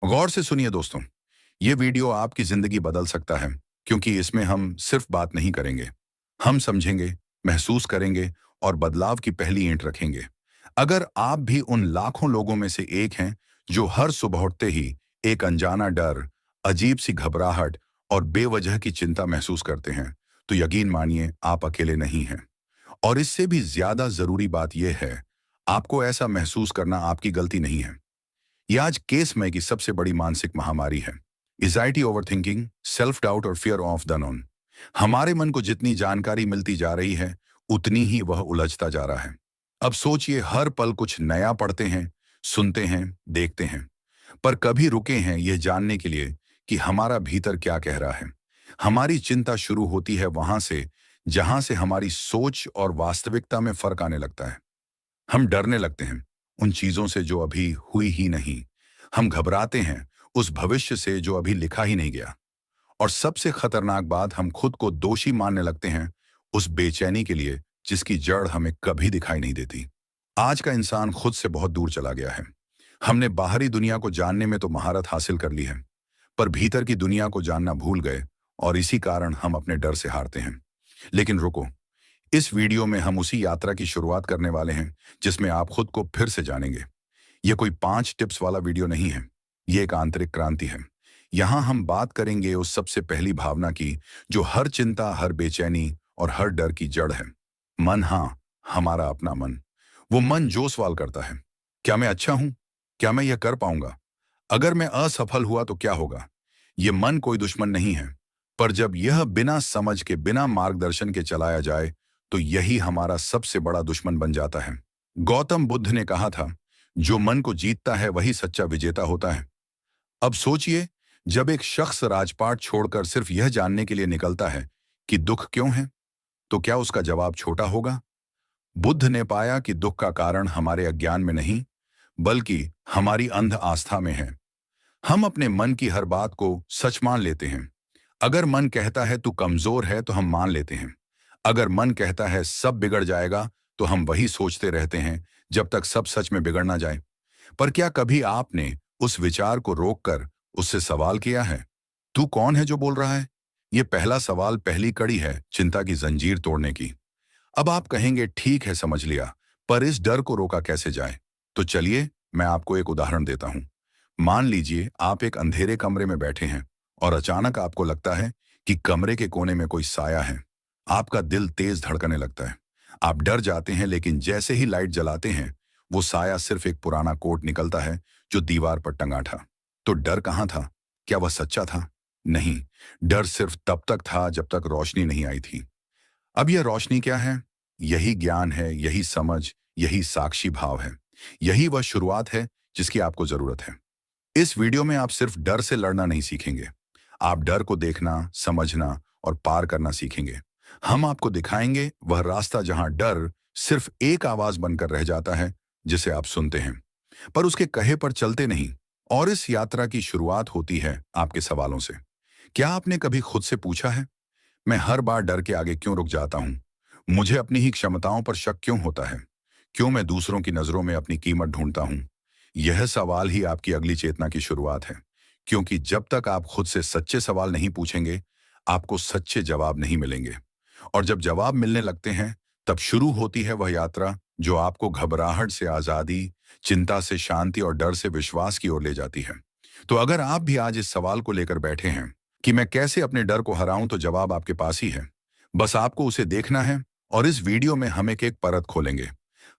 गौर से सुनिए दोस्तों, ये वीडियो आपकी जिंदगी बदल सकता है क्योंकि इसमें हम सिर्फ बात नहीं करेंगे। हम समझेंगे, महसूस करेंगे और बदलाव की पहली ईंट रखेंगे। अगर आप भी उन लाखों लोगों में से एक हैं जो हर सुबह उठते ही एक अनजाना डर, अजीब सी घबराहट और बेवजह की चिंता महसूस करते हैं, तो यकीन मानिए आप अकेले नहीं हैं। और इससे भी ज्यादा जरूरी बात यह है, आपको ऐसा महसूस करना आपकी गलती नहीं है। यह आज केस में की सबसे बड़ी मानसिक महामारी है। एंजाइटी, ओवरथिंकिंग, सेल्फ डाउट और फियर ऑफ द नोन। हमारे मन को जितनी जानकारी मिलती जा रही है, उतनी ही वह उलझता जा रहा है। अब सोचिए, हर पल कुछ नया पढ़ते हैं, सुनते हैं, देखते हैं, पर कभी रुके हैं यह जानने के लिए कि हमारा भीतर क्या कह रहा है। हमारी चिंता शुरू होती है वहां से जहां से हमारी सोच और वास्तविकता में फर्क आने लगता है। हम डरने लगते हैं उन चीजों से जो अभी हुई ही नहीं। हम घबराते हैं उस भविष्य से जो अभी लिखा ही नहीं गया। और सबसे खतरनाक बात, हम खुद को दोषी मानने लगते हैं उस बेचैनी के लिए जिसकी जड़ हमें कभी दिखाई नहीं देती। आज का इंसान खुद से बहुत दूर चला गया है। हमने बाहरी दुनिया को जानने में तो महारत हासिल कर ली है, पर भीतर की दुनिया को जानना भूल गए और इसी कारण हम अपने डर से हारते हैं। लेकिन रुको, इस वीडियो में हम उसी यात्रा की शुरुआत करने वाले हैं जिसमें आप खुद को फिर से जानेंगे। यह कोई 5 टिप्स वाला वीडियो नहीं है, ये एक आंतरिक क्रांति है। यहाँ हम बात करेंगे उस सबसे पहली भावना की जो हर चिंता, हर बेचैनी और हर डर की जड़ है। मन, हाँ, हमारा अपना मन। वो मन जो सवाल करता है, क्या मैं अच्छा हूं? क्या मैं यह कर पाऊंगा? अगर मैं असफल हुआ तो क्या होगा? ये मन कोई दुश्मन नहीं है, पर जब यह बिना समझ के, बिना मार्गदर्शन के चलाया जाए, तो यही हमारा सबसे बड़ा दुश्मन बन जाता है। गौतम बुद्ध ने कहा था, जो मन को जीतता है वही सच्चा विजेता होता है। अब सोचिए, जब एक शख्स राजपाट छोड़कर सिर्फ यह जानने के लिए निकलता है कि दुख क्यों है, तो क्या उसका जवाब छोटा होगा? बुद्ध ने पाया कि दुख का कारण हमारे अज्ञान में नहीं, बल्कि हमारी अंध आस्था में है। हम अपने मन की हर बात को सच मान लेते हैं। अगर मन कहता है तू कमजोर है, तो हम मान लेते हैं। अगर मन कहता है सब बिगड़ जाएगा, तो हम वही सोचते रहते हैं जब तक सब सच में बिगड़ ना जाए। पर क्या कभी आपने उस विचार को रोककर उससे सवाल किया है, तू कौन है जो बोल रहा है? यह पहला सवाल पहली कड़ी है चिंता की जंजीर तोड़ने की। अब आप कहेंगे, ठीक है, समझ लिया, पर इस डर को रोका कैसे जाए? तो चलिए, मैं आपको एक उदाहरण देता हूं। मान लीजिए आप एक अंधेरे कमरे में बैठे हैं और अचानक आपको लगता है कि कमरे के कोने में कोई साया है। आपका दिल तेज धड़कने लगता है। आप डर जाते हैं, लेकिन जैसे ही लाइट जलाते हैं, वो साया सिर्फ एक पुराना कोट निकलता है जो दीवार पर टंगा था। तो डर कहाँ था? क्या वह सच्चा था? नहीं, डर सिर्फ तब तक था जब तक रोशनी नहीं आई थी। अब यह रोशनी क्या है? यही ज्ञान है, यही समझ, यही साक्षी भाव है। यही वह शुरुआत है जिसकी आपको जरूरत है। इस वीडियो में आप सिर्फ डर से लड़ना नहीं सीखेंगे, आप डर को देखना, समझना और पार करना सीखेंगे। हम आपको दिखाएंगे वह रास्ता जहां डर सिर्फ एक आवाज बनकर रह जाता है जिसे आप सुनते हैं, पर उसके कहे पर चलते नहीं। और इस यात्रा की शुरुआत होती है आपके सवालों से। क्या आपने कभी खुद से पूछा है, मैं हर बार डर के आगे क्यों रुक जाता हूं? मुझे अपनी ही क्षमताओं पर शक क्यों होता है? क्यों मैं दूसरों की नजरों में अपनी कीमत ढूंढता हूं? यह सवाल ही आपकी अगली चेतना की शुरुआत है, क्योंकि जब तक आप खुद से सच्चे सवाल नहीं पूछेंगे, आपको सच्चे जवाब नहीं मिलेंगे। और जब जवाब मिलने लगते हैं, तब शुरू होती है वह यात्रा जो आपको घबराहट से आजादी, चिंता से शांति और डर से विश्वास की ओर ले जाती है। तो अगर आप भी आज इस सवाल को लेकर बैठे हैं कि मैं कैसे अपने डर को हराऊं, तो जवाब आपके पास ही है। बस आपको उसे देखना है। और इस वीडियो में हम एक एक परत खोलेंगे,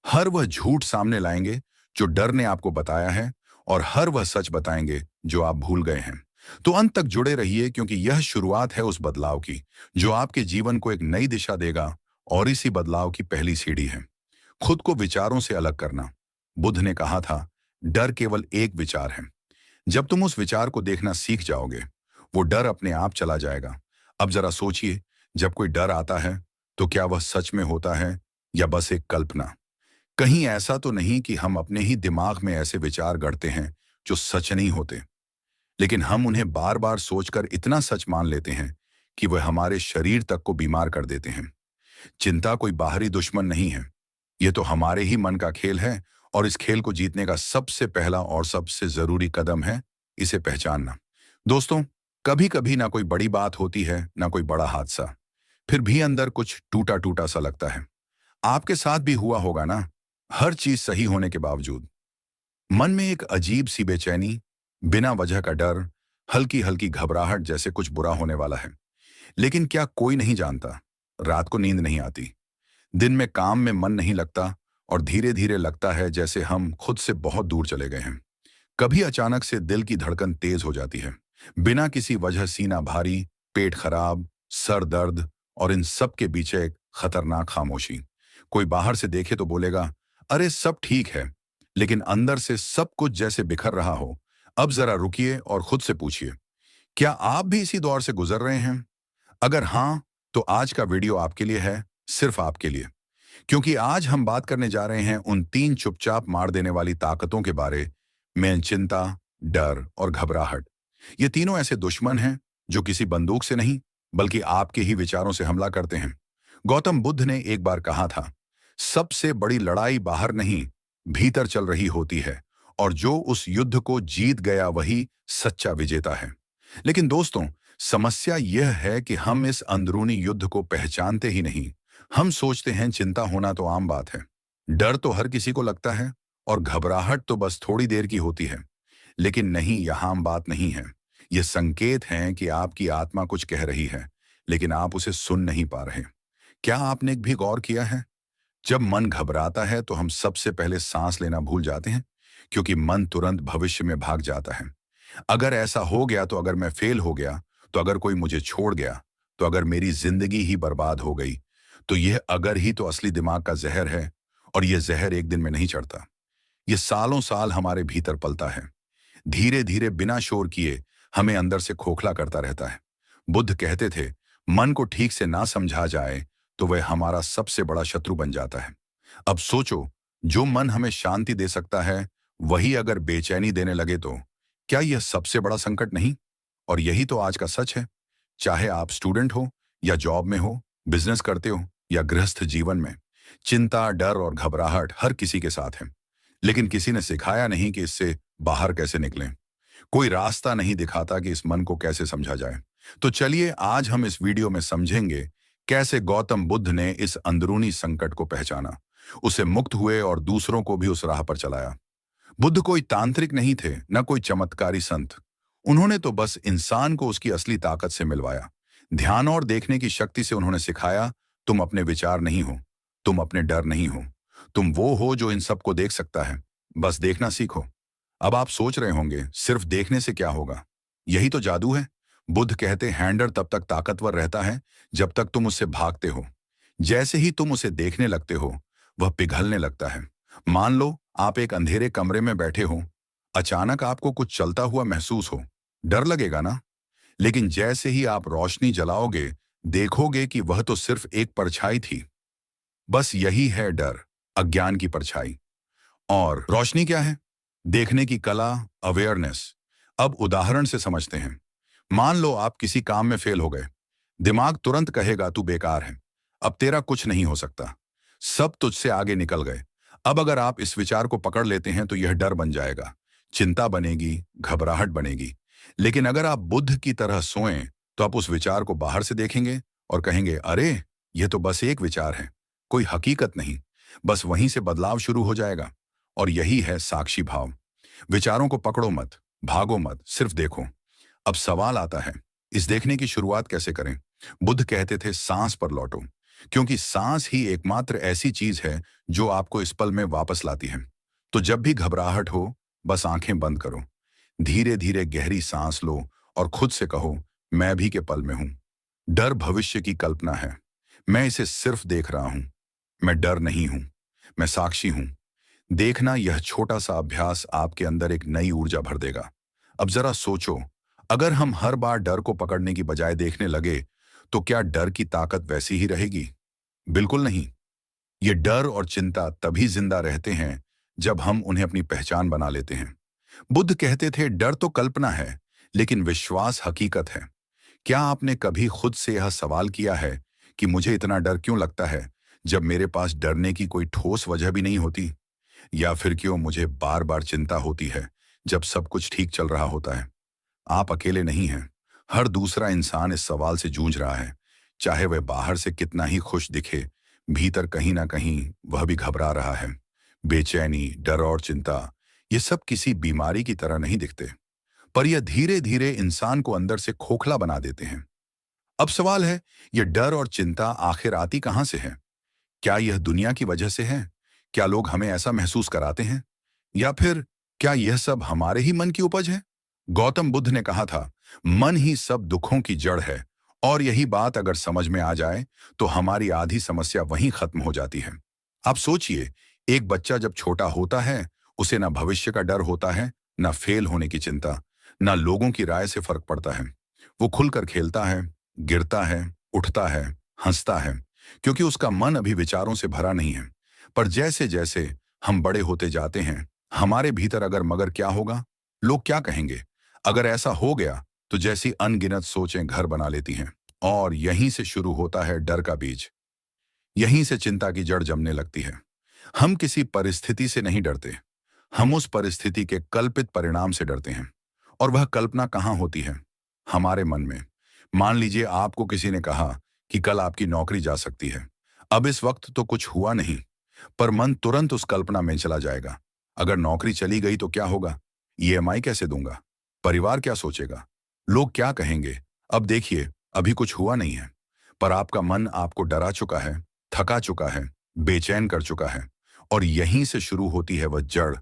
हर वह झूठ सामने लाएंगे जो डर ने आपको बताया है, और हर वह सच बताएंगे जो आप भूल गए हैं। तो अंत तक जुड़े रहिए, क्योंकि यह शुरुआत है उस बदलाव की जो आपके जीवन को एक नई दिशा देगा। और इसी बदलाव की पहली सीढ़ी है खुद को विचारों से अलग करना। बुद्ध ने कहा था, डर केवल एक विचार है। जब तुम उस विचार को देखना सीख जाओगे, वो डर अपने आप चला जाएगा। अब जरा सोचिए, जब कोई डर आता है, तो क्या वह सच में होता है या बस एक कल्पना? कहीं ऐसा तो नहीं कि हम अपने ही दिमाग में ऐसे विचार गढ़ते हैं जो सच नहीं होते, लेकिन हम उन्हें बार बार सोचकर इतना सच मान लेते हैं कि वह हमारे शरीर तक को बीमार कर देते हैं। चिंता कोई बाहरी दुश्मन नहीं है, ये तो हमारे ही मन का खेल है। और इस खेल को जीतने का सबसे पहला और सबसे जरूरी कदम है इसे पहचानना। दोस्तों, कभी कभी ना कोई बड़ी बात होती है, ना कोई बड़ा हादसा, फिर भी अंदर कुछ टूटा टूटा सा लगता है। आपके साथ भी हुआ होगा ना? हर चीज सही होने के बावजूद मन में एक अजीब सी बेचैनी, बिना वजह का डर, हल्की हल्की घबराहट जैसे कुछ बुरा होने वाला है। लेकिन क्या कोई नहीं जानता, रात को नींद नहीं आती, दिन में काम में मन नहीं लगता, और धीरे धीरे लगता है जैसे हम खुद से बहुत दूर चले गए हैं। कभी अचानक से दिल की धड़कन तेज हो जाती है, बिना किसी वजह सीना भारी, पेट खराब, सर दर्द, और इन सब के बीच एक खतरनाक खामोशी। कोई बाहर से देखे तो बोलेगा, अरे सब ठीक है, लेकिन अंदर से सब कुछ जैसे बिखर रहा हो। अब जरा रुकिए और खुद से पूछिए, क्या आप भी इसी दौर से गुजर रहे हैं? अगर हाँ, तो आज का वीडियो आपके लिए है, सिर्फ आपके लिए। क्योंकि आज हम बात करने जा रहे हैं उन तीन चुपचाप मार देने वाली ताकतों के बारे में, चिंता, डर और घबराहट। ये तीनों ऐसे दुश्मन हैं जो किसी बंदूक से नहीं, बल्कि आपके ही विचारों से हमला करते हैं। गौतम बुद्ध ने एक बार कहा था, सबसे बड़ी लड़ाई बाहर नहीं, भीतर चल रही होती है, और जो उस युद्ध को जीत गया वही सच्चा विजेता है। लेकिन दोस्तों, समस्या यह है कि हम इस अंदरूनी युद्ध को पहचानते ही नहीं। हम सोचते हैं चिंता होना तो आम बात है, डर तो हर किसी को लगता है, और घबराहट तो बस थोड़ी देर की होती है। लेकिन नहीं, यह आम बात नहीं है। यह संकेत हैं कि आपकी आत्मा कुछ कह रही है, लेकिन आप उसे सुन नहीं पा रहे। क्या आपने भी गौर किया है, जब मन घबराता है तो हम सबसे पहले सांस लेना भूल जाते हैं, क्योंकि मन तुरंत भविष्य में भाग जाता है। अगर ऐसा हो गया तो, अगर मैं फेल हो गया तो, अगर कोई मुझे छोड़ गया तो, अगर मेरी जिंदगी ही बर्बाद हो गई तो, यह अगर ही तो असली दिमाग का जहर है। और यह जहर एक दिन में नहीं चढ़ता, यह सालों साल हमारे भीतर पलता है, धीरे धीरे बिना शोर किए हमें अंदर से खोखला करता रहता है। बुद्ध कहते थे, मन को ठीक से ना समझा जाए तो वह हमारा सबसे बड़ा शत्रु बन जाता है। अब सोचो, जो मन हमें शांति दे सकता है, वही अगर बेचैनी देने लगे तो क्या यह सबसे बड़ा संकट नहीं? और यही तो आज का सच है। चाहे आप स्टूडेंट हो या जॉब में हो, बिजनेस करते हो या गृहस्थ जीवन में, चिंता, डर और घबराहट हर किसी के साथ है। लेकिन किसी ने सिखाया नहीं कि इससे बाहर कैसे निकलें। कोई रास्ता नहीं दिखाता कि इस मन को कैसे समझा जाए। तो चलिए आज हम इस वीडियो में समझेंगे कैसे गौतम बुद्ध ने इस अंदरूनी संकट को पहचाना, उसे मुक्त हुए और दूसरों को भी उस राह पर चलाया। बुद्ध कोई तांत्रिक नहीं थे, न कोई चमत्कारी संत। उन्होंने तो बस इंसान को उसकी असली ताकत से मिलवाया। ध्यान और देखने की शक्ति से उन्होंने सिखाया, तुम अपने विचार नहीं हो, तुम अपने डर नहीं हो, तुम वो हो जो इन सबको देख सकता है। बस देखना सीखो। अब आप सोच रहे होंगे, सिर्फ देखने से क्या होगा? यही तो जादू है। बुद्ध कहते, हैंडर तब तक ताकतवर रहता है जब तक तुम उससे भागते हो। जैसे ही तुम उसे देखने लगते हो, वह पिघलने लगता है। मान लो आप एक अंधेरे कमरे में बैठे हो, अचानक आपको कुछ चलता हुआ महसूस हो, डर लगेगा ना? लेकिन जैसे ही आप रोशनी जलाओगे, देखोगे कि वह तो सिर्फ एक परछाई थी। बस यही है डर, अज्ञान की परछाई। और रोशनी क्या है? देखने की कला, अवेयरनेस। अब उदाहरण से समझते हैं। मान लो आप किसी काम में फेल हो गए, दिमाग तुरंत कहेगा तू बेकार है, अब तेरा कुछ नहीं हो सकता, सब तुझसे आगे निकल गए। अब अगर आप इस विचार को पकड़ लेते हैं तो यह डर बन जाएगा, चिंता बनेगी, घबराहट बनेगी। लेकिन अगर आप बुद्ध की तरह सोएं तो आप उस विचार को बाहर से देखेंगे और कहेंगे, अरे यह तो बस एक विचार है, कोई हकीकत नहीं। बस वहीं से बदलाव शुरू हो जाएगा। और यही है साक्षी भाव। विचारों को पकड़ो मत, भागो मत, सिर्फ देखो। अब सवाल आता है, इस देखने की शुरुआत कैसे करें? बुद्ध कहते थे, सांस पर लौटो, क्योंकि सांस ही एकमात्र ऐसी चीज है जो आपको इस पल में वापस लाती है। तो जब भी घबराहट हो, बस आंखें बंद करो, धीरे धीरे गहरी सांस लो और खुद से कहो, मैं भी के पल में हूं। डर भविष्य की कल्पना है, मैं इसे सिर्फ देख रहा हूं। मैं डर नहीं हूं, मैं साक्षी हूं। देखना, यह छोटा सा अभ्यास आपके अंदर एक नई ऊर्जा भर देगा। अब जरा सोचो, अगर हम हर बार डर को पकड़ने की बजाय देखने लगे, तो क्या डर की ताकत वैसी ही रहेगी? बिल्कुल नहीं। ये डर और चिंता तभी जिंदा रहते हैं जब हम उन्हें अपनी पहचान बना लेते हैं। बुद्ध कहते थे, डर तो कल्पना है, लेकिन विश्वास हकीकत है। क्या आपने कभी खुद से यह सवाल किया है कि मुझे इतना डर क्यों लगता है, जब मेरे पास डरने की कोई ठोस वजह भी नहीं होती? या फिर क्यों मुझे बार बार चिंता होती है जब सब कुछ ठीक चल रहा होता है? आप अकेले नहीं हैं। हर दूसरा इंसान इस सवाल से जूझ रहा है। चाहे वह बाहर से कितना ही खुश दिखे, भीतर कहीं ना कहीं वह भी घबरा रहा है। बेचैनी, डर और चिंता, ये सब किसी बीमारी की तरह नहीं दिखते, पर यह धीरे धीरे इंसान को अंदर से खोखला बना देते हैं। अब सवाल है, यह डर और चिंता आखिर आती कहां से है? क्या यह दुनिया की वजह से है? क्या लोग हमें ऐसा महसूस कराते हैं? या फिर क्या यह सब हमारे ही मन की उपज है? गौतम बुद्ध ने कहा था, मन ही सब दुखों की जड़ है। और यही बात अगर समझ में आ जाए तो हमारी आधी समस्या वहीं खत्म हो जाती है। आप सोचिए, एक बच्चा जब छोटा होता है, उसे ना भविष्य का डर होता है, ना फेल होने की चिंता, ना लोगों की राय से फर्क पड़ता है। वो खुलकर खेलता है, गिरता है, उठता है, हंसता है, क्योंकि उसका मन अभी विचारों से भरा नहीं है। पर जैसे जैसे हम बड़े होते जाते हैं, हमारे भीतर अगर मगर क्या होगा, लोग क्या कहेंगे, अगर ऐसा हो गया, तो जैसी अनगिनत सोचें घर बना लेती हैं। और यहीं से शुरू होता है डर का बीज। यहीं से चिंता की जड़ जमने लगती है। हम किसी परिस्थिति से नहीं डरते, हम उस परिस्थिति के कल्पित परिणाम से डरते हैं। और वह कल्पना कहाँ होती है? हमारे मन में। मान लीजिए आपको किसी ने कहा कि कल आपकी नौकरी जा सकती है। अब इस वक्त तो कुछ हुआ नहीं, पर मन तुरंत उस कल्पना में चला जाएगा। अगर नौकरी चली गई तो क्या होगा? ईएमआई कैसे दूंगा? परिवार क्या सोचेगा? लोग क्या कहेंगे? अब देखिए, अभी कुछ हुआ नहीं है, पर आपका मन आपको डरा चुका है, थका चुका है, बेचैन कर चुका है। और यहीं से शुरू होती है वह जड़,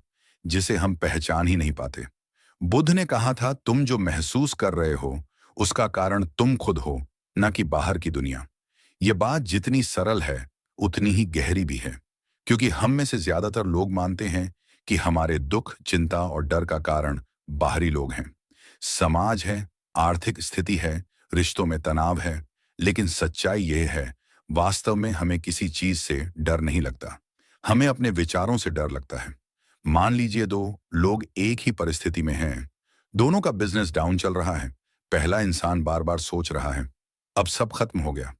जिसे हम पहचान ही नहीं पाते। बुद्ध ने कहा था, तुम जो महसूस कर रहे हो, उसका कारण तुम खुद हो, न कि बाहर की दुनिया। ये बात जितनी सरल है, उतनी ही गहरी भी है। क्योंकि हम में से ज्यादातर लोग मानते हैं कि हमारे दुख, चिंता और डर का कारण बाहरी लोग हैं। समाज है, आर्थिक स्थिति है, रिश्तों में तनाव है। लेकिन सच्चाई यह है, वास्तव में हमें किसी चीज से डर नहीं लगता। हमें अपने विचारों से डर लगता है। मान लीजिए दो लोग एक ही परिस्थिति में हैं, दोनों का बिजनेस डाउन चल रहा है। पहला इंसान बार बार सोच रहा है, अब सब खत्म हो गया,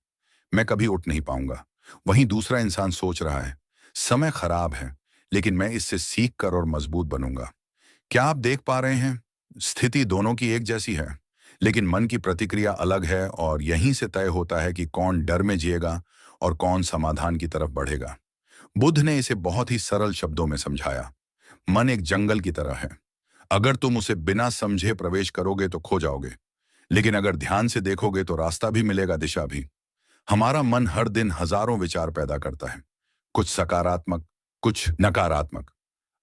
मैं कभी उठ नहीं पाऊंगा। वहीं दूसरा इंसान सोच रहा है, समय खराब है, लेकिन मैं इससे सीख कर और मजबूत बनूंगा। क्या आप देख पा रहे हैं? स्थिति दोनों की एक जैसी है, लेकिन मन की प्रतिक्रिया अलग है। और यहीं से तय होता है कि कौन डर में जिएगा और कौन समाधान की तरफ बढ़ेगा। बुद्ध ने इसे बहुत ही सरल शब्दों में समझाया। मन एक जंगल की तरह है। अगर तुम उसे बिना समझे प्रवेश करोगे तो खो जाओगे, लेकिन अगर ध्यान से देखोगे तो रास्ता भी मिलेगा, दिशा भी। हमारा मन हर दिन हजारों विचार पैदा करता है, कुछ सकारात्मक, कुछ नकारात्मक।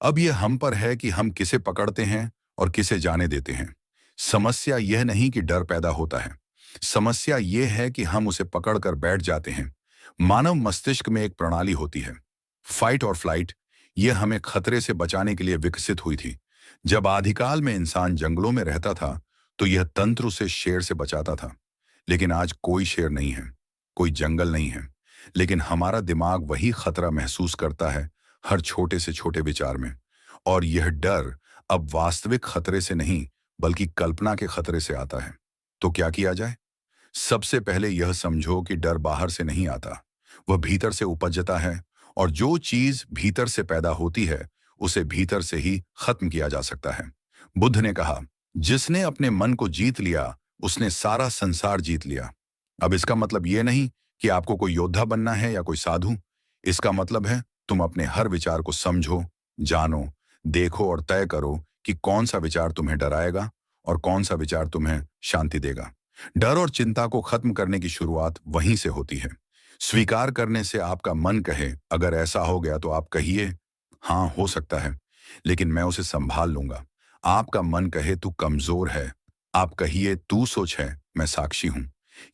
अब यह हम पर है कि हम किसे पकड़ते हैं और किसे जाने देते हैं। समस्या यह नहीं कि डर पैदा होता है, समस्या यह है कि हम उसे पकड़कर बैठ जाते हैं। मानव मस्तिष्क में एक प्रणाली होती है, फाइट और फ्लाइट। यह हमें खतरे से बचाने के लिए विकसित हुई थी। जब आदिकाल में इंसान जंगलों में रहता था, तो यह तंत्र उसे शेर से बचाता था। लेकिन आज कोई शेर नहीं है, कोई जंगल नहीं है, लेकिन हमारा दिमाग वही खतरा महसूस करता है, हर छोटे से छोटे विचार में। और यह डर अब वास्तविक खतरे से नहीं, बल्कि कल्पना के खतरे से आता है। तो क्या किया जाए? सबसे पहले यह समझो कि डर बाहर से नहीं आता, वह भीतर से उपजता है। और जो चीज भीतर से पैदा होती है, उसे भीतर से ही खत्म किया जा सकता है। बुद्ध ने कहा, जिसने अपने मन को जीत लिया, उसने सारा संसार जीत लिया। अब इसका मतलब यह नहीं कि आपको कोई योद्धा बनना है या कोई साधु। इसका मतलब है, तुम अपने हर विचार को समझो, जानो, देखो और तय करो कि कौन सा विचार तुम्हें डराएगा और कौन सा विचार तुम्हें शांति देगा। डर और चिंता को खत्म करने की शुरुआत वहीं से होती है। स्वीकार करने से। आपका मन कहे, अगर ऐसा हो गया तो आप कहिए, हाँ हो सकता है, लेकिन मैं उसे संभाल लूंगा। आपका मन कहे, तू कमजोर है, आप कहिए, तू सोच है, मैं साक्षी हूं।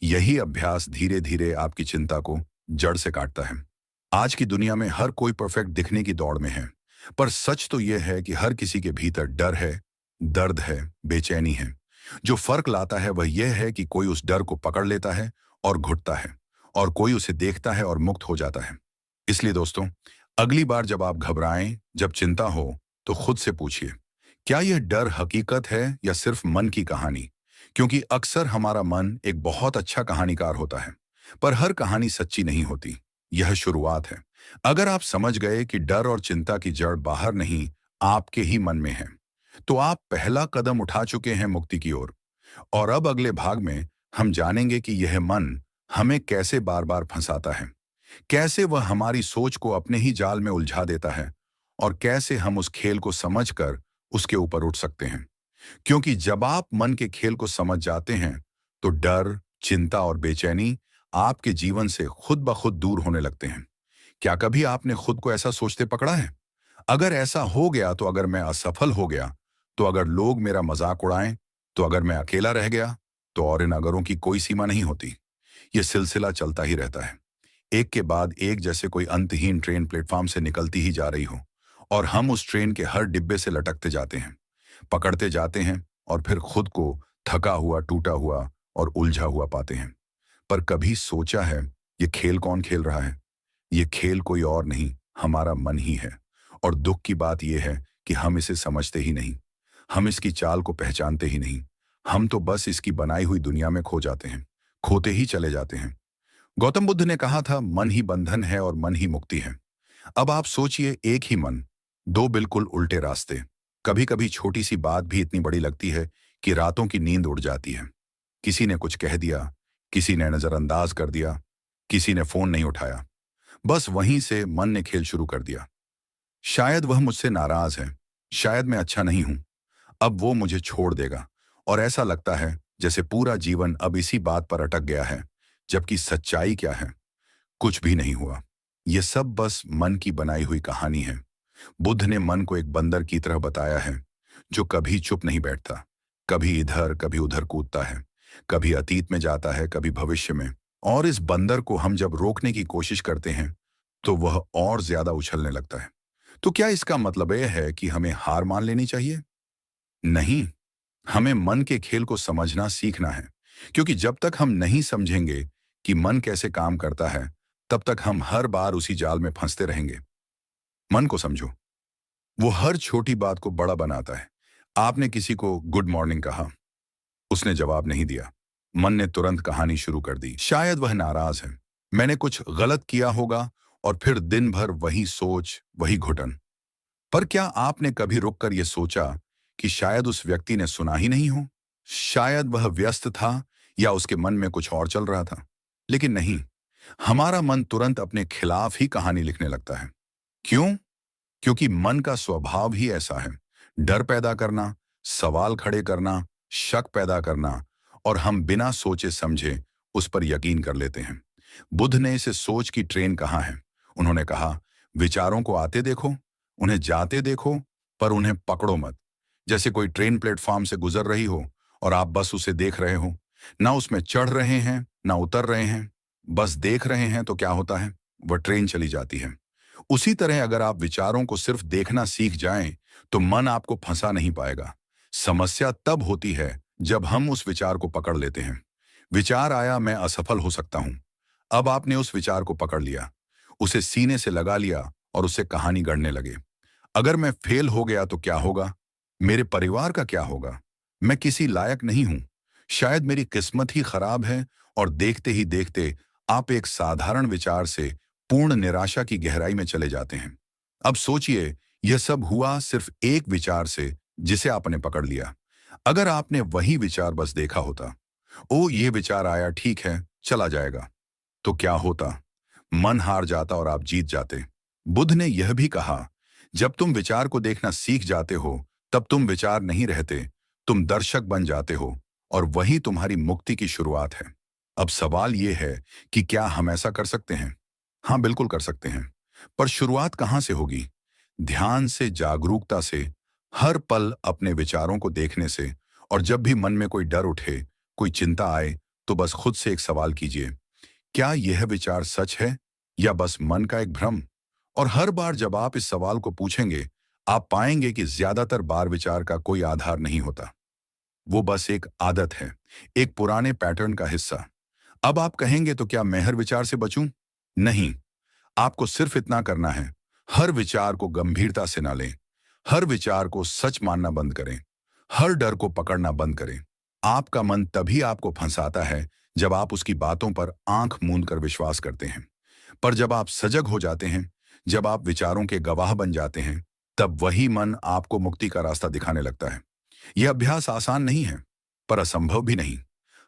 यही अभ्यास धीरे धीरे आपकी चिंता को जड़ से काटता है। आज की दुनिया में हर कोई परफेक्ट दिखने की दौड़ में है, पर सच तो यह है कि हर किसी के भीतर डर है, दर्द है, बेचैनी है। जो फर्क लाता है वह यह है कि कोई उस डर को पकड़ लेता है और घुटता है, और कोई उसे देखता है और मुक्त हो जाता है। इसलिए दोस्तों, अगली बार जब आप घबराएं, जब चिंता हो, तो खुद से पूछिए, क्या यह डर हकीकत है या सिर्फ मन की कहानी? क्योंकि अक्सर हमारा मन एक बहुत अच्छा कहानीकार होता है, पर हर कहानी सच्ची नहीं होती। यह शुरुआत है। अगर आप समझ गए कि डर और चिंता की जड़ बाहर नहीं, आपके ही मन में है, तो आप पहला कदम उठा चुके हैं मुक्ति की ओर। और अब अगले भाग में हम जानेंगे कि यह मन हमें कैसे बार बार फंसाता है, कैसे वह हमारी सोच को अपने ही जाल में उलझा देता है और कैसे हम उस खेल को समझकर उसके ऊपर उठ सकते हैं। क्योंकि जब आप मन के खेल को समझ जाते हैं तो डर, चिंता और बेचैनी आपके जीवन से खुद ब खुद दूर होने लगते हैं। क्या कभी आपने खुद को ऐसा सोचते पकड़ा है? अगर ऐसा हो गया तो, अगर मैं असफल हो गया तो, अगर लोग मेरा मजाक उड़ाएं तो, अगर मैं अकेला रह गया तो, और इन अगरों की कोई सीमा नहीं होती। यह सिलसिला चलता ही रहता है, एक के बाद एक, जैसे कोई अंतहीन ट्रेन प्लेटफॉर्म से निकलती ही जा रही हो और हम उस ट्रेन के हर डिब्बे से लटकते जाते हैं, पकड़ते जाते हैं और फिर खुद को थका हुआ, टूटा हुआ और उलझा हुआ पाते हैं। पर कभी सोचा है ये खेल कौन खेल रहा है? ये खेल कोई और नहीं, हमारा मन ही है। और दुख की बात यह है कि हम इसे समझते ही नहीं, हम इसकी चाल को पहचानते ही नहीं। हम तो बस इसकी बनाई हुई दुनिया में खो जाते हैं, खोते ही चले जाते हैं। गौतम बुद्ध ने कहा था, मन ही बंधन है और मन ही मुक्ति है। अब आप सोचिए, एक ही मन, दो बिल्कुल उल्टे रास्ते। कभी कभी छोटी सी बात भी इतनी बड़ी लगती है कि रातों की नींद उड़ जाती है। किसी ने कुछ कह दिया, किसी ने नजरअंदाज कर दिया, किसी ने फोन नहीं उठाया, बस वहीं से मन ने खेल शुरू कर दिया। शायद वह मुझसे नाराज है, शायद मैं अच्छा नहीं हूं, अब वो मुझे छोड़ देगा। और ऐसा लगता है जैसे पूरा जीवन अब इसी बात पर अटक गया है। जबकि सच्चाई क्या है? कुछ भी नहीं हुआ। ये सब बस मन की बनाई हुई कहानी है। बुद्ध ने मन को एक बंदर की तरह बताया है, जो कभी चुप नहीं बैठता, कभी इधर कभी उधर कूदता है, कभी अतीत में जाता है, कभी भविष्य में। और इस बंदर को हम जब रोकने की कोशिश करते हैं तो वह और ज्यादा उछलने लगता है। तो क्या इसका मतलब यह है कि हमें हार मान लेनी चाहिए? नहीं, हमें मन के खेल को समझना सीखना है। क्योंकि जब तक हम नहीं समझेंगे कि मन कैसे काम करता है, तब तक हम हर बार उसी जाल में फंसते रहेंगे। मन को समझो, वो हर छोटी बात को बड़ा बनाता है। आपने किसी को गुड मॉर्निंग कहा, उसने जवाब नहीं दिया, मन ने तुरंत कहानी शुरू कर दी। शायद वह नाराज है, मैंने कुछ गलत किया होगा, और फिर दिन भर वही सोच, वही घुटन। पर क्या आपने कभी रुककर यह सोचा कि शायद उस व्यक्ति ने सुना ही नहीं हो? शायद वह व्यस्त था या उसके मन में कुछ और चल रहा था। लेकिन नहीं, हमारा मन तुरंत अपने खिलाफ ही कहानी लिखने लगता है। क्यों? क्योंकि मन का स्वभाव ही ऐसा है, डर पैदा करना, सवाल खड़े करना, शक पैदा करना, और हम बिना सोचे समझे उस पर यकीन कर लेते हैं। बुद्ध ने इसे सोच की ट्रेन कहा है। उन्होंने कहा, विचारों को आते देखो, उन्हें जाते देखो, पर उन्हें पकड़ो मत। जैसे कोई ट्रेन प्लेटफॉर्म से गुजर रही हो और आप बस उसे देख रहे हो, ना उसमें चढ़ रहे हैं ना उतर रहे हैं, बस देख रहे हैं, तो क्या होता है? वह ट्रेन चली जाती है। उसी तरह अगर आप विचारों को सिर्फ देखना सीख जाएं, तो मन आपको फंसा नहीं पाएगा। समस्या तब होती है जब हम उस विचार को पकड़ लेते हैं। विचार आया, मैं असफल हो सकता हूं। अब आपने उस विचार को पकड़ लिया, उसे सीने से लगा लिया और उससे कहानी गढ़ने लगे। अगर मैं फेल हो गया तो क्या होगा? मेरे परिवार का क्या होगा? मैं किसी लायक नहीं हूं, शायद मेरी किस्मत ही खराब है। और देखते ही देखते आप एक साधारण विचार से पूर्ण निराशा की गहराई में चले जाते हैं। अब सोचिए, यह सब हुआ सिर्फ एक विचार से, जिसे आपने पकड़ लिया। अगर आपने वही विचार बस देखा होता, ओ ये विचार आया, ठीक है, चला जाएगा, तो क्या होता? मन हार जाता और आप जीत जाते। बुद्ध ने यह भी कहा, जब तुम विचार को देखना सीख जाते हो, तब तुम विचार नहीं रहते, तुम दर्शक बन जाते हो, और वही तुम्हारी मुक्ति की शुरुआत है। अब सवाल यह है कि क्या हम ऐसा कर सकते हैं? हाँ, बिल्कुल कर सकते हैं। पर शुरुआत कहाँ से होगी? ध्यान से, जागरूकता से, हर पल अपने विचारों को देखने से। और जब भी मन में कोई डर उठे, कोई चिंता आए, तो बस खुद से एक सवाल कीजिए, क्या यह विचार सच है या बस मन का एक भ्रम? और हर बार जब आप इस सवाल को पूछेंगे, आप पाएंगे कि ज्यादातर बार विचार का कोई आधार नहीं होता। वो बस एक आदत है, एक पुराने पैटर्न का हिस्सा। अब आप कहेंगे, तो क्या मैं हर विचार से बचूं? नहीं, आपको सिर्फ इतना करना है, हर विचार को गंभीरता से ना लें, हर विचार को सच मानना बंद करें, हर डर को पकड़ना बंद करें। आपका मन तभी आपको फंसाता है जब आप उसकी बातों पर आंख मूंद कर विश्वास करते हैं। पर जब आप सजग हो जाते हैं, जब आप विचारों के गवाह बन जाते हैं, तब वही मन आपको मुक्ति का रास्ता दिखाने लगता है। यह अभ्यास आसान नहीं है, पर असंभव भी नहीं।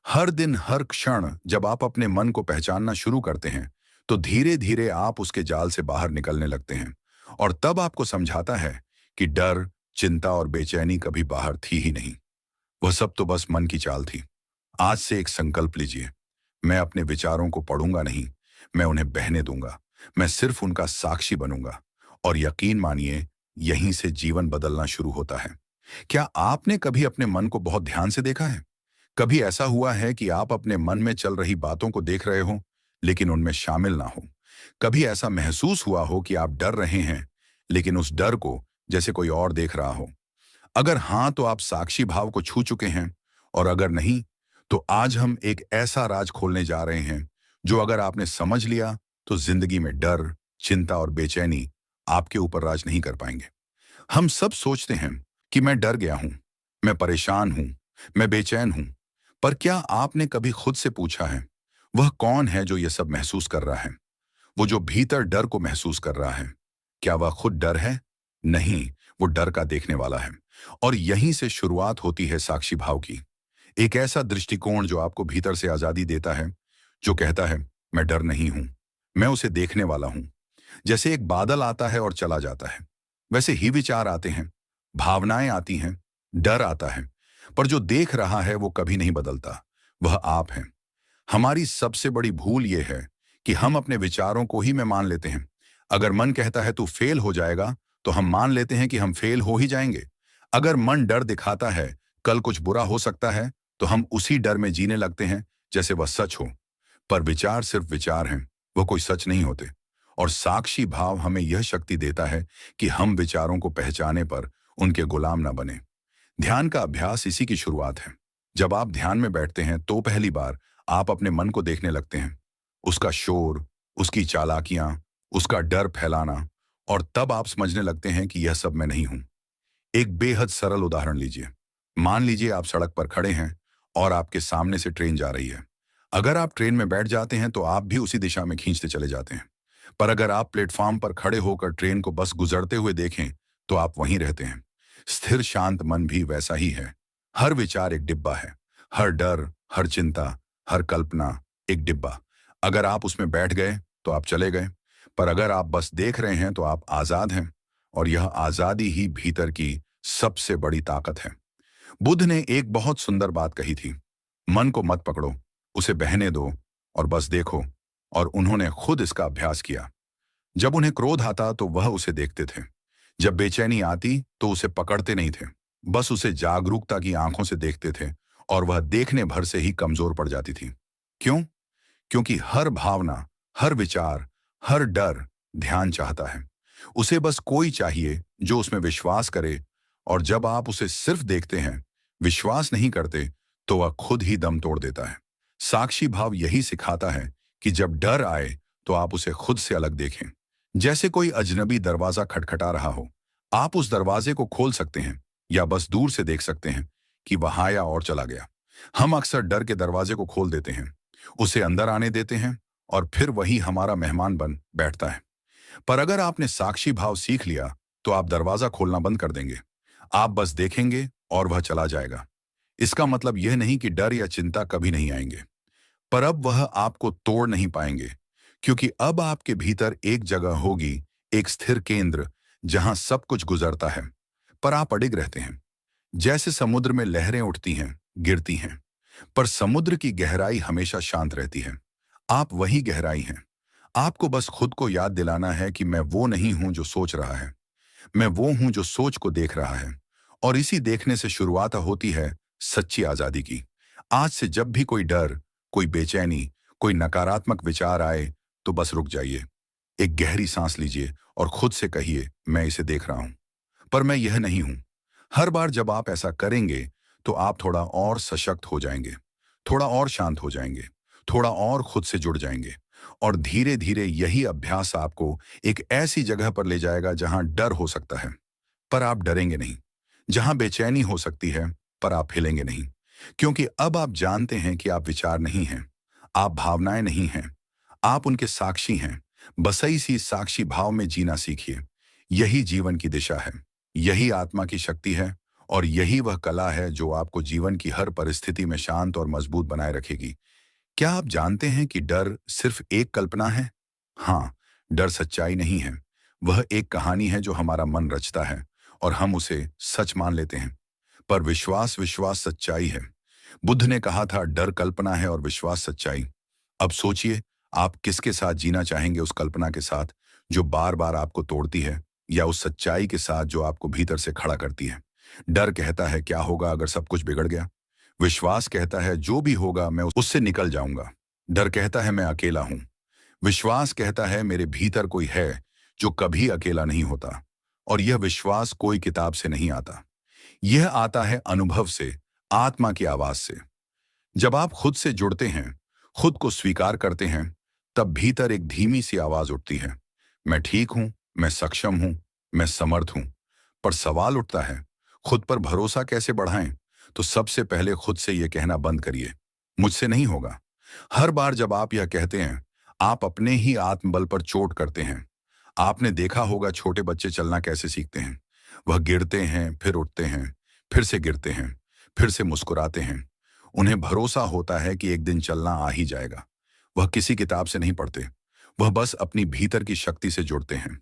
हर दिन हर क्षण जब आप अपने मन को पहचानना शुरू करते हैं तो धीरे धीरे आप उसके जाल से बाहर निकलने लगते हैं। और तब आपको समझाता है कि डर, चिंता और बेचैनी कभी बाहर थी ही नहीं। वह सब तो बस मन की चाल थी। आज से एक संकल्प लीजिए, मैं अपने विचारों को पढ़ूंगा नहीं, मैं उन्हें बहने दूंगा। मैं सिर्फ उनका साक्षी बनूंगा। और यकीन मानिए, यहीं से जीवन बदलना शुरू होता है। क्या आपने कभी अपने मन को बहुत ध्यान से देखा है? कभी ऐसा हुआ है कि आप अपने मन में चल रही बातों को देख रहे हो लेकिन उनमें शामिल ना हो? कभी ऐसा महसूस हुआ हो कि आप डर रहे हैं लेकिन उस डर को जैसे कोई और देख रहा हो? अगर हाँ, तो आप साक्षी भाव को छू चुके हैं। और अगर नहीं, तो आज हम एक ऐसा राज खोलने जा रहे हैं जो अगर आपने समझ लिया तो जिंदगी में डर, चिंता और बेचैनी आपके ऊपर राज नहीं कर पाएंगे। हम सब सोचते हैं कि मैं डर गया हूं, मैं परेशान हूं, मैं बेचैन हूं। पर क्या आपने कभी खुद से पूछा है, वह कौन है जो यह सब महसूस कर रहा है? वो जो भीतर डर को महसूस कर रहा है, क्या वह खुद डर है? नहीं, वो डर का देखने वाला है। और यहीं से शुरुआत होती है साक्षी भाव की। एक ऐसा दृष्टिकोण जो आपको भीतर से आजादी देता है, जो कहता है, मैं डर नहीं हूं, मैं उसे देखने वाला हूं। जैसे एक बादल आता है और चला जाता है, वैसे ही विचार आते हैं, भावनाएं आती हैं, डर आता है। पर जो देख रहा है वो कभी नहीं बदलता, वह आप हैं। हमारी सबसे बड़ी भूल यह है कि हम अपने विचारों को ही में मान लेते हैं। अगर मन कहता है तू फेल हो जाएगा, तो हम मान लेते हैं कि हम फेल हो ही जाएंगे। अगर मन डर दिखाता है कल कुछ बुरा हो सकता है, तो हम उसी डर में जीने लगते हैं जैसे वह सच हो। पर विचार सिर्फ विचार हैं, वो कोई सच नहीं होते। और साक्षी भाव हमें यह शक्ति देता है कि हम विचारों को पहचाने पर उनके गुलाम न बने। ध्यान का अभ्यास इसी की शुरुआत है। जब आप ध्यान में बैठते हैं तो पहली बार आप अपने मन को देखने लगते हैं, उसका शोर, उसकी चालाकियां, उसका डर फैलाना। और तब आप समझने लगते हैं कि यह सब मैं नहीं हूं। एक बेहद सरल उदाहरण लीजिए। मान लीजिए आप सड़क पर खड़े हैं और आपके सामने से ट्रेन जा रही है। अगर आप ट्रेन में बैठ जाते हैं तो आप भी उसी दिशा में खींचते चले जाते हैं। पर अगर आप प्लेटफॉर्म पर खड़े होकर ट्रेन को बस गुजरते हुए देखें तो आप वहीं रहते हैं। स्थिर शांत मन भी वैसा ही है। हर विचार एक डिब्बा है, हर डर, हर चिंता, हर कल्पना एक डिब्बा। अगर आप उसमें बैठ गए तो आप चले गए, पर अगर आप बस देख रहे हैं तो आप आजाद हैं। और यह आजादी ही भीतर की सबसे बड़ी ताकत है। बुद्ध ने एक बहुत सुंदर बात कही थी, मन को मत पकड़ो, उसे बहने दो और बस देखो। और उन्होंने खुद इसका अभ्यास किया। जब उन्हें क्रोध आता तो वह उसे देखते थे। जब बेचैनी आती तो उसे पकड़ते नहीं थे, बस उसे जागरूकता की आंखों से देखते थे। और वह देखने भर से ही कमजोर पड़ जाती थी। क्यों? क्योंकि हर भावना, हर विचार, हर डर ध्यान चाहता है। उसे बस कोई चाहिए जो उसमें विश्वास करे। और जब आप उसे सिर्फ देखते हैं, विश्वास नहीं करते, तो वह खुद ही दम तोड़ देता है। साक्षी भाव यही सिखाता है कि जब डर आए तो आप उसे खुद से अलग देखें। जैसे कोई अजनबी दरवाजा खटखटा रहा हो, आप उस दरवाजे को खोल सकते हैं या बस दूर से देख सकते हैं कि वह आया और चला गया। हम अक्सर डर के दरवाजे को खोल देते हैं, उसे अंदर आने देते हैं और फिर वही हमारा मेहमान बन बैठता है। पर अगर आपने साक्षी भाव सीख लिया तो आप दरवाजा खोलना बंद कर देंगे। आप बस देखेंगे और वह चला जाएगा। इसका मतलब यह नहीं कि डर या चिंता कभी नहीं आएंगे, पर अब वह आपको तोड़ नहीं पाएंगे। क्योंकि अब आपके भीतर एक जगह होगी, एक स्थिर केंद्र, जहां सब कुछ गुजरता है पर आप अडिग रहते हैं। जैसे समुद्र में लहरें उठती हैं, गिरती हैं, पर समुद्र की गहराई हमेशा शांत रहती है। आप वही गहराई हैं। आपको बस खुद को याद दिलाना है कि मैं वो नहीं हूं जो सोच रहा है, मैं वो हूं जो सोच को देख रहा है। और इसी देखने से शुरुआत होती है सच्ची आजादी की। आज से जब भी कोई डर, कोई बेचैनी, कोई नकारात्मक विचार आए तो बस रुक जाइए, एक गहरी सांस लीजिए और खुद से कहिए, मैं इसे देख रहा हूं, पर मैं यह नहीं हूं। हर बार जब आप ऐसा करेंगे तो आप थोड़ा और सशक्त हो जाएंगे, थोड़ा और शांत हो जाएंगे, थोड़ा और खुद से जुड़ जाएंगे। और धीरे धीरे यही अभ्यास आपको एक ऐसी जगह पर ले जाएगा जहां डर हो सकता है पर आप डरेंगे नहीं, जहां बेचैनी हो सकती है पर आप हिलेंगे नहीं। क्योंकि अब आप जानते हैं कि आप विचार नहीं हैं, आप भावनाएं नहीं हैं, आप उनके साक्षी हैं। बस इसी साक्षी भाव में जीना सीखिए। यही जीवन की दिशा है, यही आत्मा की शक्ति है। और यही वह कला है जो आपको जीवन की हर परिस्थिति में शांत और मजबूत बनाए रखेगी। क्या आप जानते हैं कि डर सिर्फ एक कल्पना है? हाँ, डर सच्चाई नहीं है। वह एक कहानी है जो हमारा मन रचता है और हम उसे सच मान लेते हैं। पर विश्वास विश्वास सच्चाई है। बुद्ध ने कहा था, डर कल्पना है और विश्वास सच्चाई। अब सोचिए, आप किसके साथ जीना चाहेंगे? उस कल्पना के साथ जो बार बार आपको तोड़ती है, या उस सच्चाई के साथ जो आपको भीतर से खड़ा करती है? डर कहता है, क्या होगा अगर सब कुछ बिगड़ गया? विश्वास कहता है, जो भी होगा मैं उससे निकल जाऊंगा। डर कहता है, मैं अकेला हूं। विश्वास कहता है, मेरे भीतर कोई है जो कभी अकेला नहीं होता। और यह विश्वास कोई किताब से नहीं आता। यह आता है अनुभव से, आत्मा की आवाज से। जब आप खुद से जुड़ते हैं, खुद को स्वीकार करते हैं, तब भीतर एक धीमी सी आवाज उठती है, मैं ठीक हूं, मैं सक्षम हूं, मैं समर्थ हूं। पर सवाल उठता है, खुद पर भरोसा कैसे बढ़ाएं? तो सबसे पहले खुद से यह कहना बंद करिए, मुझसे नहीं होगा। हर बार जब आप यह कहते हैं, आप अपने ही आत्मबल पर चोट करते हैं। आपने देखा होगा छोटे बच्चे चलना कैसे सीखते हैं। वह गिरते हैं, फिर उठते हैं, फिर से गिरते हैं, फिर से मुस्कुराते हैं। उन्हें भरोसा होता है कि एक दिन चलना आ ही जाएगा। वह किसी किताब से नहीं पढ़ते, वह बस अपनी भीतर की शक्ति से जुड़ते हैं।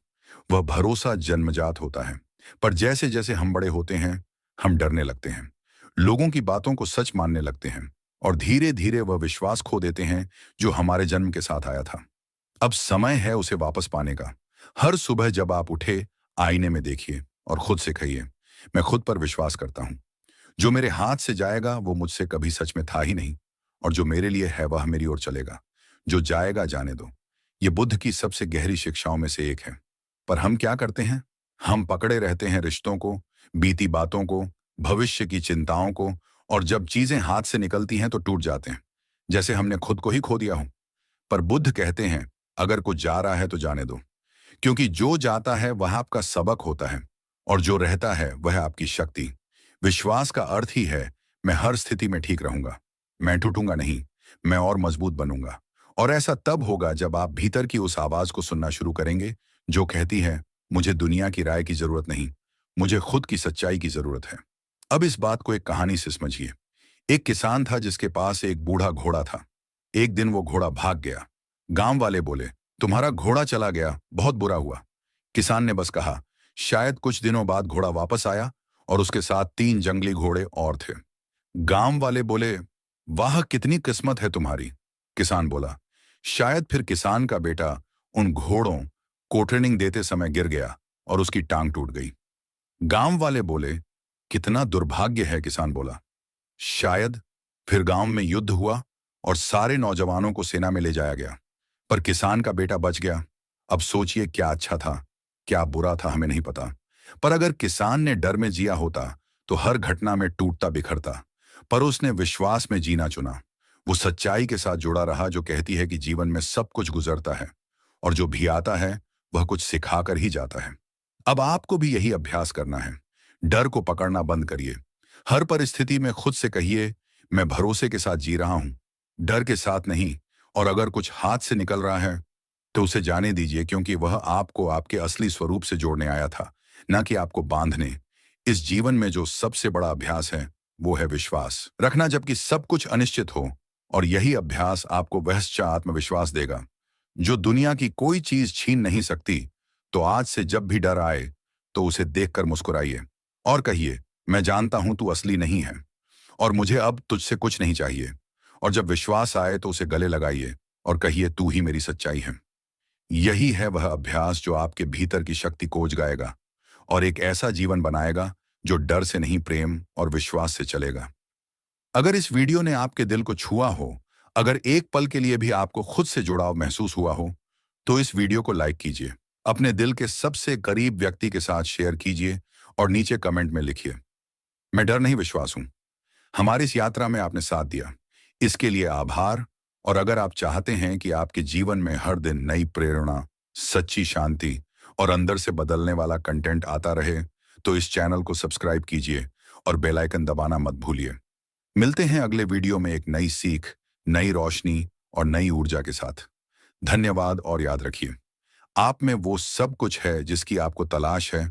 वह भरोसा जन्मजात होता है। पर जैसे जैसे हम बड़े होते हैं, हम डरने लगते हैं, लोगों की बातों को सच मानने लगते हैं, और धीरे धीरे वह विश्वास खो देते हैं जो हमारे जन्म के साथ आया था। अब समय है उसे वापस पाने का। हर सुबह जब आप उठे, आईने में देखिए और खुद से कहिए, मैं खुद पर विश्वास करता हूं। जो मेरे हाथ से जाएगा वो मुझसे कभी सच में था ही नहीं, और जो मेरे लिए है वह मेरी ओर चलेगा। जो जाएगा जाने दो। ये बुद्ध की सबसे गहरी शिक्षाओं में से एक है। पर हम क्या करते हैं? हम पकड़े रहते हैं रिश्तों को, बीती बातों को, भविष्य की चिंताओं को, और जब चीजें हाथ से निकलती हैं तो टूट जाते हैं, जैसे हमने खुद को ही खो दिया हो। पर बुद्ध कहते हैं, अगर कुछ जा रहा है तो जाने दो, क्योंकि जो जाता है वह आपका सबक होता है, और जो रहता है वह आपकी शक्ति। विश्वास का अर्थ ही है, मैं हर स्थिति में ठीक रहूंगा, मैं टूटूंगा नहीं, मैं और मजबूत बनूंगा। और ऐसा तब होगा जब आप भीतर की उस आवाज को सुनना शुरू करेंगे जो कहती है, मुझे दुनिया की राय की जरूरत नहीं, मुझे खुद की सच्चाई की जरूरत है। अब इस बात को एक कहानी से समझिए। एक किसान था जिसके पास एक बूढ़ा घोड़ा था। एक दिन वो घोड़ा भाग गया। गांव वाले बोले, तुम्हारा घोड़ा चला गया, बहुत बुरा हुआ। किसान ने बस कहा, शायद कुछ दिनों बाद घोड़ा वापस आया और उसके साथ 3 जंगली घोड़े और थे। गांव वाले बोले, वाह कितनी किस्मत है तुम्हारी। किसान बोला, शायद फिर किसान का बेटा उन घोड़ों को ट्रेनिंग देते समय गिर गया और उसकी टांग टूट गई। गांव वाले बोले, कितना दुर्भाग्य है। किसान बोला, शायद फिर गांव में युद्ध हुआ और सारे नौजवानों को सेना में ले जाया गया, पर किसान का बेटा बच गया। अब सोचिए, क्या अच्छा था, क्या बुरा था, हमें नहीं पता। पर अगर किसान ने डर में जिया होता तो हर घटना में टूटता बिखरता। पर उसने विश्वास में जीना चुना। वो सच्चाई के साथ जुड़ा रहा जो कहती है कि जीवन में सब कुछ गुजरता है, और जो भी आता है वह कुछ सिखाकर ही जाता है। अब आपको भी यही अभ्यास करना है। डर को पकड़ना बंद करिए। हर परिस्थिति में खुद से कहिए, मैं भरोसे के साथ जी रहा हूं, डर के साथ नहीं। और अगर कुछ हाथ से निकल रहा है तो उसे जाने दीजिए, क्योंकि वह आपको आपके असली स्वरूप से जोड़ने आया था, ना कि आपको बांधने। इस जीवन में जो सबसे बड़ा अभ्यास है वो है विश्वास रखना जबकि सब कुछ अनिश्चित हो। और यही अभ्यास आपको वह सच्चा आत्मविश्वास देगा जो दुनिया की कोई चीज छीन नहीं सकती। तो आज से जब भी डर आए तो उसे देखकर मुस्कुराइए और कहिए, मैं जानता हूं तू असली नहीं है और मुझे अब तुझसे कुछ नहीं चाहिए। और जब विश्वास आए तो उसे गले लगाइए और कहिए, तू ही मेरी सच्चाई है। यही है वह अभ्यास जो आपके भीतर की शक्ति को जगाएगा और एक ऐसा जीवन बनाएगा जो डर से नहीं, प्रेम और विश्वास से चलेगा। अगर इस वीडियो ने आपके दिल को छुआ हो, अगर एक पल के लिए भी आपको खुद से जुड़ाव महसूस हुआ हो, तो इस वीडियो को लाइक कीजिए, अपने दिल के सबसे करीब व्यक्ति के साथ शेयर कीजिए और नीचे कमेंट में लिखिए, मैं डर नहीं, विश्वास हूं। हमारी इस यात्रा में आपने साथ दिया, इसके लिए आभार। और अगर आप चाहते हैं कि आपके जीवन में हर दिन नई प्रेरणा, सच्ची शांति और अंदर से बदलने वाला कंटेंट आता रहे, तो इस चैनल को सब्सक्राइब कीजिए और बेल आइकन दबाना मत भूलिए। मिलते हैं अगले वीडियो में एक नई सीख, नई रोशनी और नई ऊर्जा के साथ। धन्यवाद और याद रखिए, आप में वो सब कुछ है जिसकी आपको तलाश है,